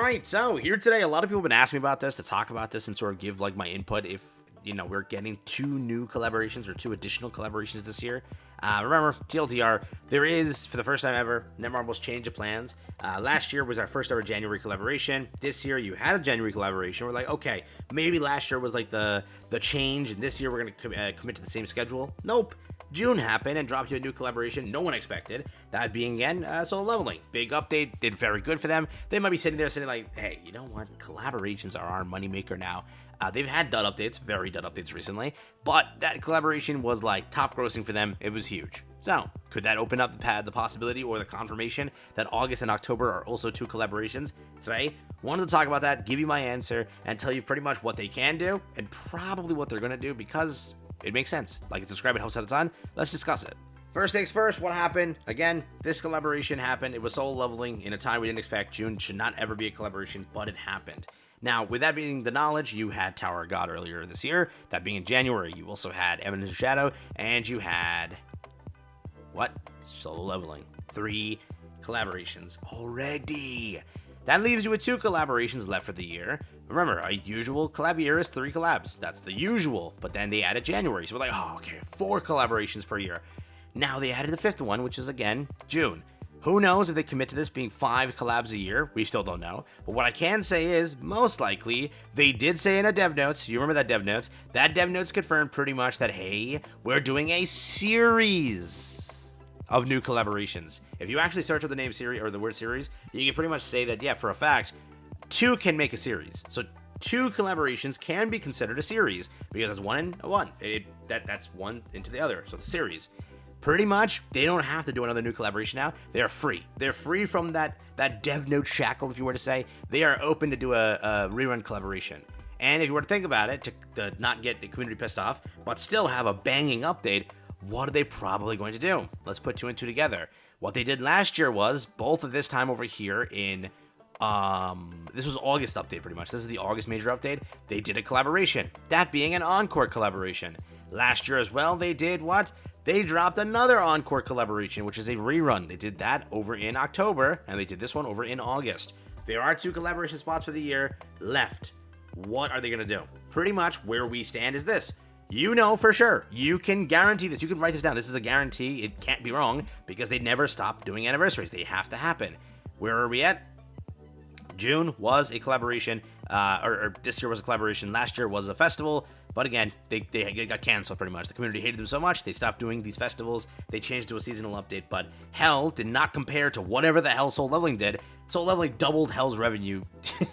right, so here today, a lot of people have been asking me about this, to talk about this and sort of give like my input if, you know, we're getting 2 new collaborations or 2 additional collaborations this year. Remember, TLDR, there is, for the first time ever, Netmarble's change of plans. Last year was our first ever January collaboration. This year, you had a January collaboration. We're like, okay, maybe last year was like the change, and this year we're going to commit to the same schedule. Nope. June happened and dropped you a new collaboration no one expected. That being, again, Solo Leveling. Big update, did very good for them. They might be sitting there saying like, hey, you know what? Collaborations are our moneymaker now. They've had dud updates, very dud updates recently, but that collaboration was like top grossing for them. It was huge. So, could that open up the possibility or the confirmation that August and October are also 2 collaborations? Today, wanted to talk about that, give you my answer, and tell you pretty much what they can do and probably what they're going to do because it makes sense. Like and subscribe, it helps out a ton. Let's discuss it. First things first, what happened? Again, this collaboration happened. It was Solo Leveling in a time we didn't expect. June should not ever be a collaboration, but it happened. Now, with that being the knowledge, you had Tower of God earlier this year. That being in January, you also had Evidence of Shadow, and you had... what? Solo Leveling. 3 collaborations already. That leaves you with 2 collaborations left for the year. Remember, a usual collab year is 3 collabs. That's the usual, but then they added January. So we're like, oh, okay, 4 collaborations per year. Now they added the 5th one, which is, again, June. Who knows if they commit to this being 5 collabs a year? We still don't know. But what I can say is, most likely, they did say in a dev notes, you remember that dev notes? That dev notes confirmed pretty much that, hey, we're doing a series of new collaborations. If you actually search up the name series or the word series, you can pretty much say that, yeah, for a fact, 2 can make a series. So 2 collaborations can be considered a series because it's 1 and 1. That's one into the other, so it's a series. Pretty much, they don't have to do another new collaboration now. They are free. They're free from that dev note shackle, if you were to say. They are open to do a rerun collaboration. And if you were to think about it, to not get the community pissed off, but still have a banging update, what are they probably going to do? Let's put 2 and 2 together. What they did last year was, both of this time over here in, this was August update pretty much. This is the August major update. They did a collaboration, that being an encore collaboration. Last year as well, they did what? They dropped another encore collaboration, which is a rerun. They did that over in October, and they did this one over in August. There are 2 collaboration spots for the year left. What are they going to do? Pretty much where we stand is this. You know for sure. You can guarantee this. You can write this down. This is a guarantee. It can't be wrong because they never stop doing anniversaries. They have to happen. Where are we at? June was a collaboration, or this year was a collaboration. Last year was a festival, but again, they got canceled pretty much. The community hated them so much, they stopped doing these festivals. They changed to a seasonal update, but Hell did not compare to whatever the hell Solo Leveling did. Solo Leveling doubled Hell's revenue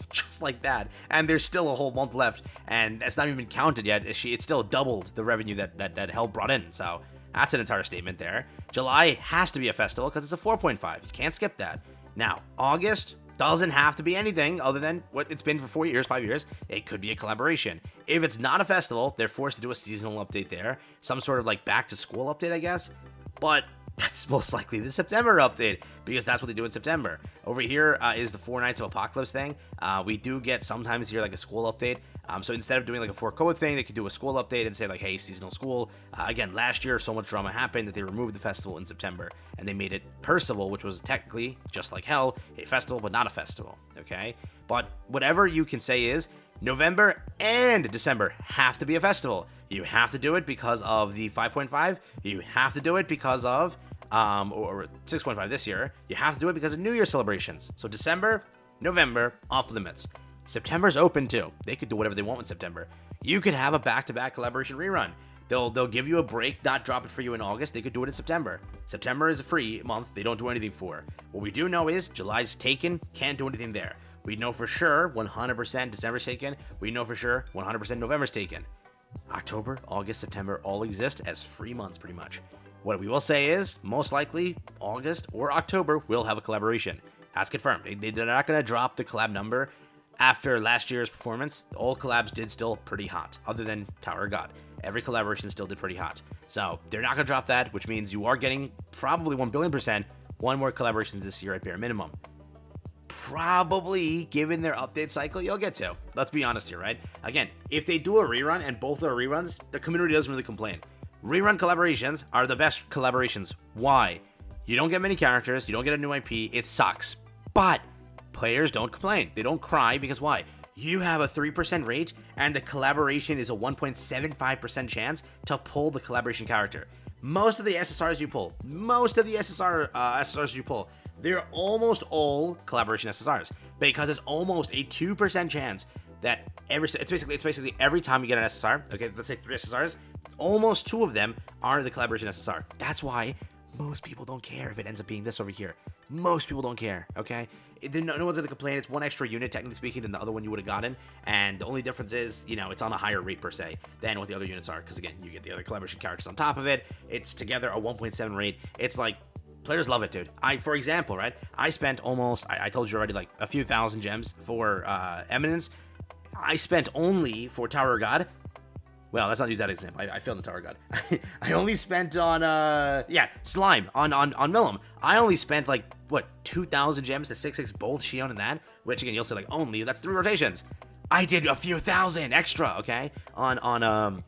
just like that, and there's still a whole month left, and that's not even counted yet. It still doubled the revenue that Hell brought in, so that's an entire statement there. July has to be a festival because it's a 4.5. You can't skip that. Now, August doesn't have to be anything other than what it's been for 4 years, 5 years. It could be a collaboration. If it's not a festival, they're forced to do a seasonal update there. Some sort of like back to school update, I guess. But that's most likely the September update because that's what they do in September. Over here is the 4 Nights of Apocalypse thing. We do get sometimes here like a school update. So instead of doing like a 4 code thing, they could do a school update and say like, hey, seasonal school. Again, last year, so much drama happened that they removed the festival in September and they made it Percival, which was technically, just like Hell, a festival, but not a festival, okay? But whatever you can say is, November and December have to be a festival. You have to do it because of the 5.5. You have to do it because of, or 6.5 this year. You have to do it because of New Year celebrations. So December, November, off limits. September's open too. They could do whatever they want in September. You could have a back-to-back collaboration rerun. They'll give you a break, not drop it for you in August. They could do it in September. September is a free month. They don't do anything for. What we do know is July's taken. Can't do anything there. We know for sure 100% December's taken. We know for sure 100% November's taken. October, August, September all exist as free months pretty much. What we will say is, most likely, August or October will have a collaboration. That's confirmed. They're not going to drop the collab number after last year's performance. All collabs did still pretty hot, other than Tower of God. Every collaboration still did pretty hot. So they're not going to drop that, which means you are getting probably 1 billion% 1 more collaboration this year at bare minimum. Probably, given their update cycle, you'll get to. Let's be honest here, right? Again, if they do a rerun and both are reruns, the community doesn't really complain. Rerun collaborations are the best collaborations. Why? You don't get many characters, you don't get a new IP, it sucks. But players don't complain. They don't cry because why? You have a 3% rate, and the collaboration is a 1.75% chance to pull the collaboration character. Most of the SSRs you pull, SSRs you pull, they're almost all collaboration SSRs because it's almost a 2% chance that it's basically every time you get an SSR, okay, let's say 3 SSRs, almost 2 of them are the collaboration SSR. That's why most people don't care if it ends up being this over here. Most people don't care, okay? No one's gonna complain. It's 1 extra unit, technically speaking, than the other one you would have gotten. And the only difference is, you know, it's on a higher rate per se than what the other units are. Because again, you get the other collaboration characters on top of it. It's together a 1.7 rate. It's like, players love it, dude. For example, right? I spent almost, I told you already, like a few thousand gems for Eminence. I spent only for Tower of God. Well, let's not use that example. I failed the Tower of God. I only spent on, Slime, on Millum. I only spent, like, what, 2,000 gems to 6-6 both Shion and that? Which, again, you'll say, like, only, that's 3 rotations. I did a few thousand extra, okay? On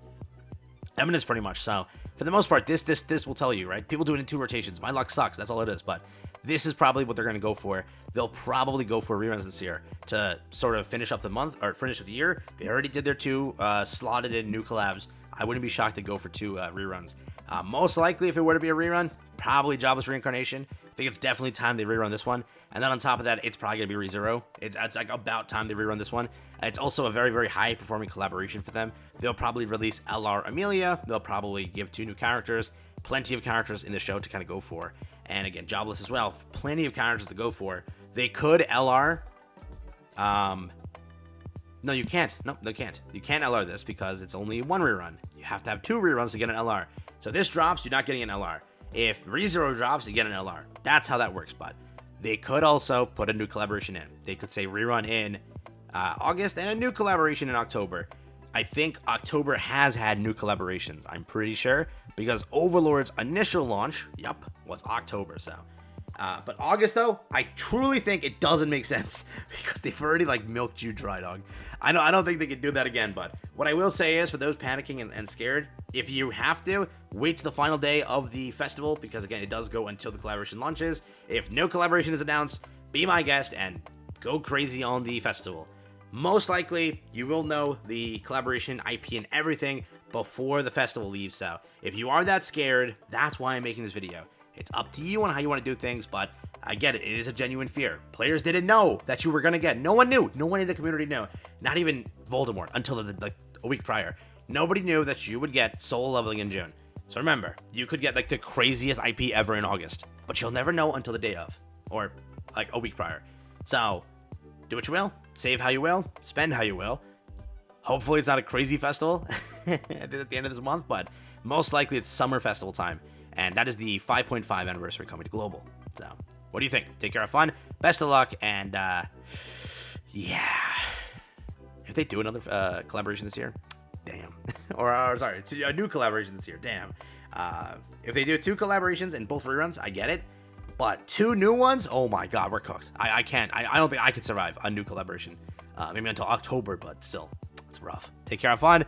Eminence, pretty much. So, for the most part, this will tell you, right? People do it in 2 rotations. My luck sucks. That's all it is. But this is probably what they're going to go for. They'll probably go for reruns this year to sort of finish up the month, or finish the year. They already did their 2 slotted in new collabs. I wouldn't be shocked to go for 2 reruns. Most likely, if it were to be a rerun, probably Jobless Reincarnation. I think it's definitely time they rerun this one. And then on top of that, it's probably going to be ReZero. It's like about time they rerun this one. It's also a very, very high-performing collaboration for them. They'll probably release LR Amelia. They'll probably give 2 new characters. Plenty of characters in the show to kind of go for. And again, Jobless as well. Plenty of characters to go for. They could LR. No, you can't. No, they can't. You can't LR this because it's only 1 rerun. You have to have 2 reruns to get an LR. So this drops, you're not getting an LR. If ReZero drops, you get an LR. That's how that works. But they could also put a new collaboration in. They could say rerun in August and a new collaboration in October. I think October has had new collaborations. I'm pretty sure because Overlord's initial launch, was October. So, but August though, I truly think it doesn't make sense because they've already like milked you dry, dog. I don't think they could do that again. But what I will say is, for those panicking and scared, if you have to, wait to the final day of the festival because again, it does go until the collaboration launches. If no collaboration is announced, be my guest and go crazy on the festival. Most likely, you will know the collaboration, IP, and everything before the festival leaves. So if you are that scared, that's why I'm making this video. It's up to you on how you want to do things, but I get it. It is a genuine fear. Players didn't know that you were going to get. No one knew. No one in the community knew. Not even Voldemort until like a week prior. Nobody knew that you would get solo leveling in June. So remember, you could get like the craziest IP ever in August, but you'll never know until the day of, or like a week prior. So do what you will, save how you will, spend how you will. Hopefully it's not a crazy festival at the end of this month, but most likely it's summer festival time. And that is the 5.5 anniversary coming to Global. So what do you think? Take care, have fun, best of luck, and yeah. If they do another collaboration this year, damn. or sorry, it's a new collaboration this year, damn. If they do 2 collaborations and both reruns, I get it. But 2 new ones, oh my god, we're cooked. I can't. I don't think I could survive a new collaboration. Maybe until October, but still, it's rough. Take care, have fun.